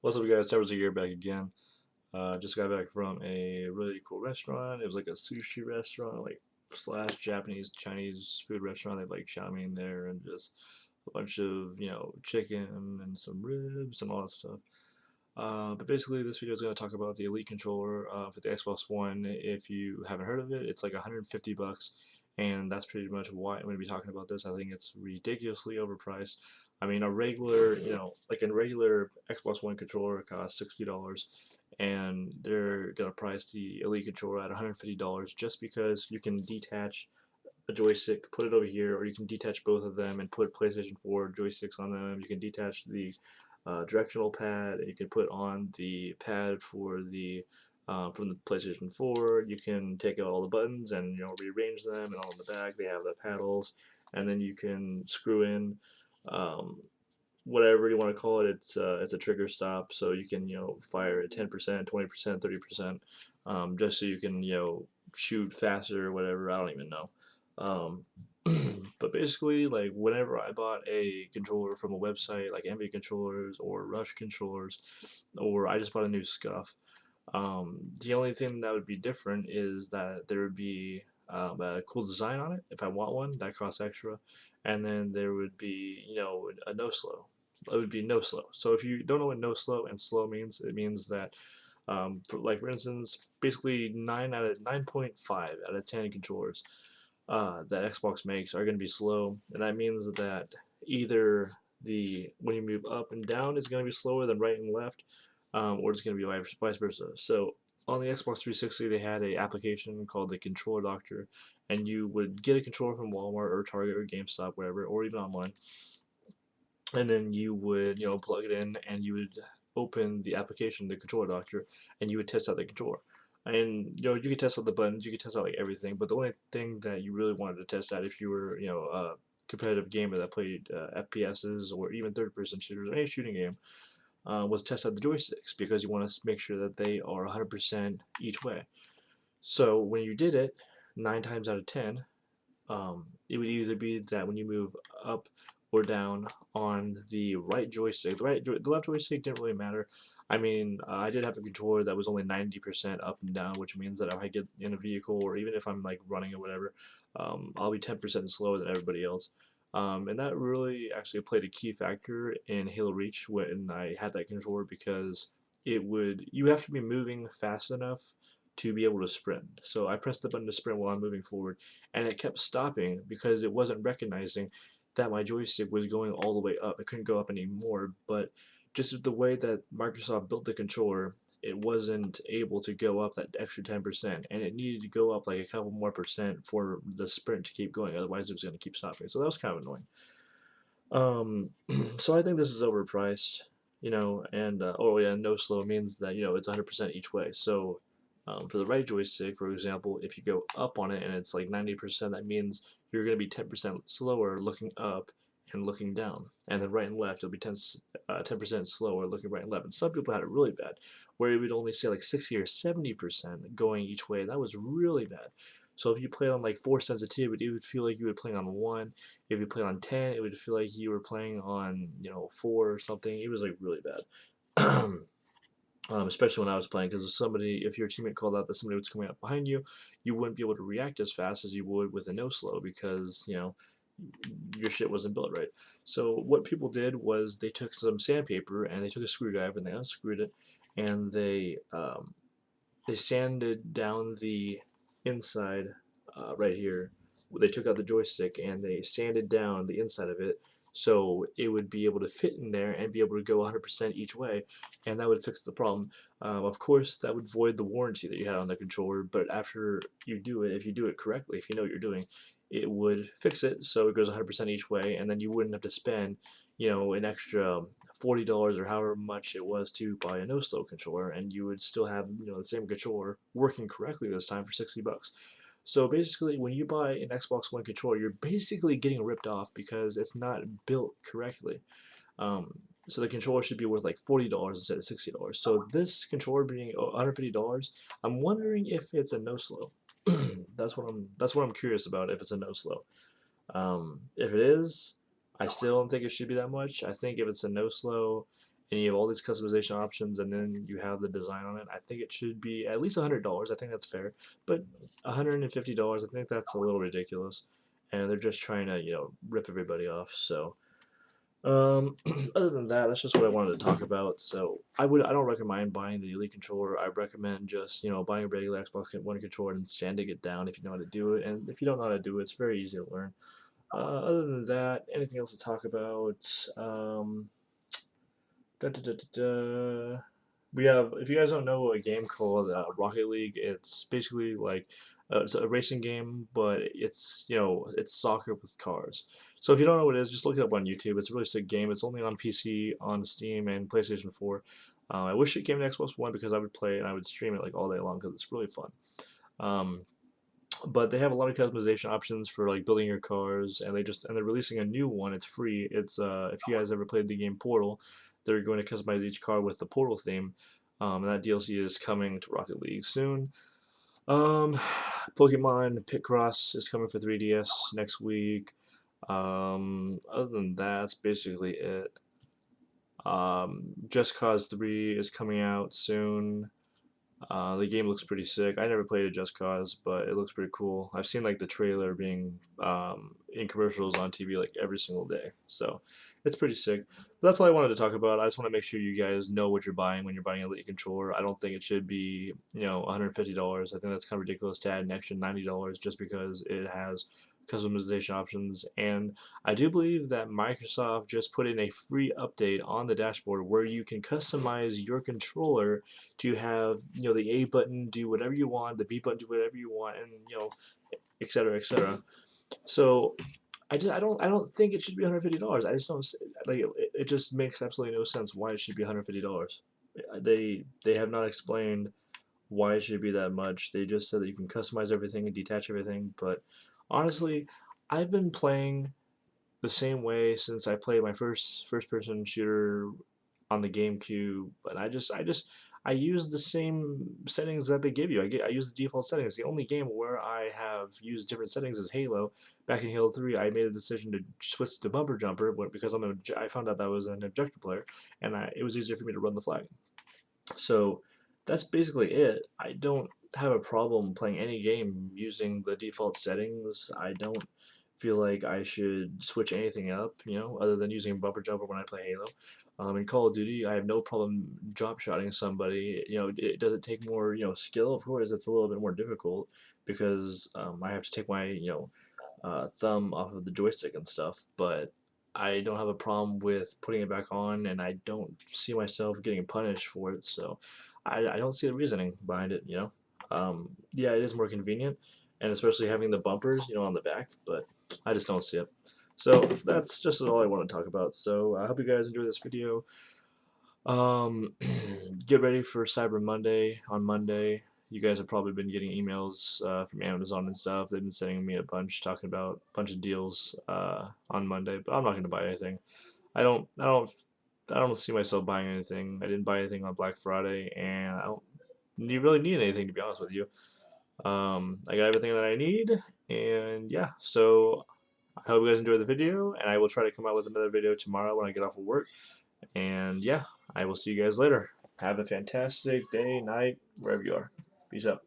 What's up, guys? Towers here back again. Just got back from a really cool restaurant. It was like a sushi restaurant, like slash Japanese Chinese food restaurant. They have like chow mein there and just a bunch of chicken and some ribs and all that stuff. But basically, this video is going to talk about the Elite controller for the Xbox One. If you haven't heard of it, it's like 150 bucks, and that's pretty much why I'm going to be talking about this. I think it's ridiculously overpriced. I mean, a regular, like a regular Xbox One controller costs $60, and they're going to price the Elite controller at $150 just because you can detach a joystick, put it over here, or you can detach both of them and put PlayStation 4 joysticks on them. You can detach the directional pad. You can put on the pad for the from the PlayStation 4. You can take out all the buttons and rearrange them. And on the back they have the paddles, and then you can screw in um, whatever you want to call it. It's a trigger stop, so you can fire at 10%, 20%, 30%, just so you can shoot faster or whatever. I don't even know. Um, but basically, like whenever I bought a controller from a website like Envy controllers or Rush controllers, or I just bought a new Scuff, the only thing that would be different is that there would be a cool design on it if I want one that costs extra, and then there would be a no slow. It would be no slow. So if you don't know what no slow and slow means, it means that for instance, basically 9.5 out of 10 controllers that Xbox makes are going to be slow, and that means that either the when you move up and down is going to be slower than right and left, or it's going to be vice versa. So on the Xbox 360, they had a application called the Controller Doctor, and you would get a controller from Walmart or Target or GameStop, wherever, or even online, and then you would plug it in, and you would open the application, the Controller Doctor, and you would test out the controller. And you could test out the buttons, you could test out like everything, but the only thing that you really wanted to test out if you were a competitive gamer that played FPSs or even third-person shooters or any shooting game was test out the joysticks, because you want to make sure that they are 100% each way. So when you did it, 9 times out of 10, it would either be that when you move up or down on the right joystick, the left joystick didn't really matter. I mean, I did have a controller that was only 90% up and down, which means that if I get in a vehicle or even if I'm like running or whatever, I'll be 10% slower than everybody else. And that really actually played a key factor in Halo Reach when I had that controller, because you have to be moving fast enough to be able to sprint. So I pressed the button to sprint while I'm moving forward, and it kept stopping because it wasn't recognizing that my joystick was going all the way up. It couldn't go up anymore, but just the way that Microsoft built the controller, it wasn't able to go up that extra 10%, and it needed to go up like a couple more percent for the sprint to keep going, otherwise it was going to keep stopping. So that was kind of annoying. So I think this is overpriced, and oh yeah, no slow means that it's 100% each way. So for the right joystick, for example, if you go up on it and it's like 90%, that means you're going to be 10% slower looking up and looking down. And then right and left, it'll be 10% slower looking right and left. And some people had it really bad, where it would only say like 60 or 70% going each way. That was really bad. So if you play on like 4 sensitivity, it would feel like you were playing on 1. If you played on 10, it would feel like you were playing on 4 or something. It was like really bad. Especially when I was playing, because if your teammate called out that somebody was coming up behind you, you wouldn't be able to react as fast as you would with a no slow, because your shit wasn't built right. So what people did was they took some sandpaper and they took a screwdriver and they unscrewed it, and they sanded down the inside right here. They took out the joystick and they sanded down the inside of it so it would be able to fit in there and be able to go 100% each way, and that would fix the problem. Of course, that would void the warranty that you had on the controller, but after you do it, if you do it correctly, if you know what you're doing, it would fix it so it goes 100% each way, and then you wouldn't have to spend an extra $40 or however much it was to buy a no slow controller, and you would still have the same controller working correctly this time for 60 bucks. So basically, when you buy an Xbox One controller, you're basically getting ripped off because it's not built correctly. So the controller should be worth like $40 instead of $60. So this controller being $150, I'm wondering if it's a no slow. That's what I'm curious about, if it's a no slow. If it is, I still don't think it should be that much. I think if it's a no slow and you have all these customization options, and then you have the design on it. I think it should be at least $100. I think that's fair, but $150, I think that's a little ridiculous, and they're just trying to rip everybody off. So other than that, that's just what I wanted to talk about. So I don't recommend buying the Elite controller. I recommend just buying a regular Xbox One controller and sanding it down if you know how to do it. And if you don't know how to do it, it's very easy to learn. Other than that, anything else to talk about? Da, da, da, da, da. We have, if you guys don't know, a game called Rocket League. It's basically like it's a racing game, but it's soccer with cars. So if you don't know what it is, just look it up on YouTube. It's a really sick game. It's only on PC, on Steam, and PlayStation 4. I wish it came to Xbox One because I would play it and I would stream it like all day long because it's really fun. Um, but they have a lot of customization options for like building your cars, and they're releasing a new one. It's free. It's if you guys ever played the game Portal, they're going to customize each car with the Portal theme. And that DLC is coming to Rocket League soon. um Pokemon Picross is coming for 3DS next week. Other than that, that's basically it. Just Cause 3 is coming out soon. The game looks pretty sick. I never played a Just Cause, but it looks pretty cool. I've seen like the trailer being in commercials on TV like every single day, so it's pretty sick. But that's all I wanted to talk about. I just want to make sure you guys know what you're buying when you're buying a Elite controller. I don't think it should be $150. I think that's kind of ridiculous to add an extra $90 just because it has customization options. And I do believe that Microsoft just put in a free update on the dashboard where you can customize your controller to have the A button do whatever you want, the B button do whatever you want, and et cetera, et cetera. So I don't think it should be $150. I just don't like it just makes absolutely no sense why it should be $150. They have not explained why it should be that much. They just said that you can customize everything and detach everything, but honestly, I've been playing the same way since I played my first person shooter on the GameCube, but I use the same settings that they give you. I use the default settings. The only game where I have used different settings is Halo. Back in Halo 3, I made a decision to switch to bumper jumper because I found out that I was an objective player, and it was easier for me to run the flag. So that's basically it. I don't have a problem playing any game using the default settings. I don't feel like I should switch anything up, other than using bumper jumper when I play Halo. In Call of Duty, I have no problem drop shotting somebody. It does it take more, skill? Of course, it's a little bit more difficult because I have to take my, thumb off of the joystick and stuff. But I don't have a problem with putting it back on, and I don't see myself getting punished for it. So I don't see the reasoning behind it. Yeah, it is more convenient, and especially having the bumpers, on the back. But I just don't see it. So that's just all I want to talk about. So I hope you guys enjoy this video. Um, get ready for Cyber Monday on Monday. You guys have probably been getting emails from Amazon and stuff. They've been sending me a bunch talking about a bunch of deals on Monday, but I'm not going to buy anything. I don't, I don't, I don't see myself buying anything. I didn't buy anything on Black Friday, and I don't really need anything to be honest with you. I got everything that I need, and yeah. So I hope you guys enjoyed the video, and I will try to come out with another video tomorrow when I get off of work. And yeah, I will see you guys later. Have a fantastic day, night, wherever you are. Peace out.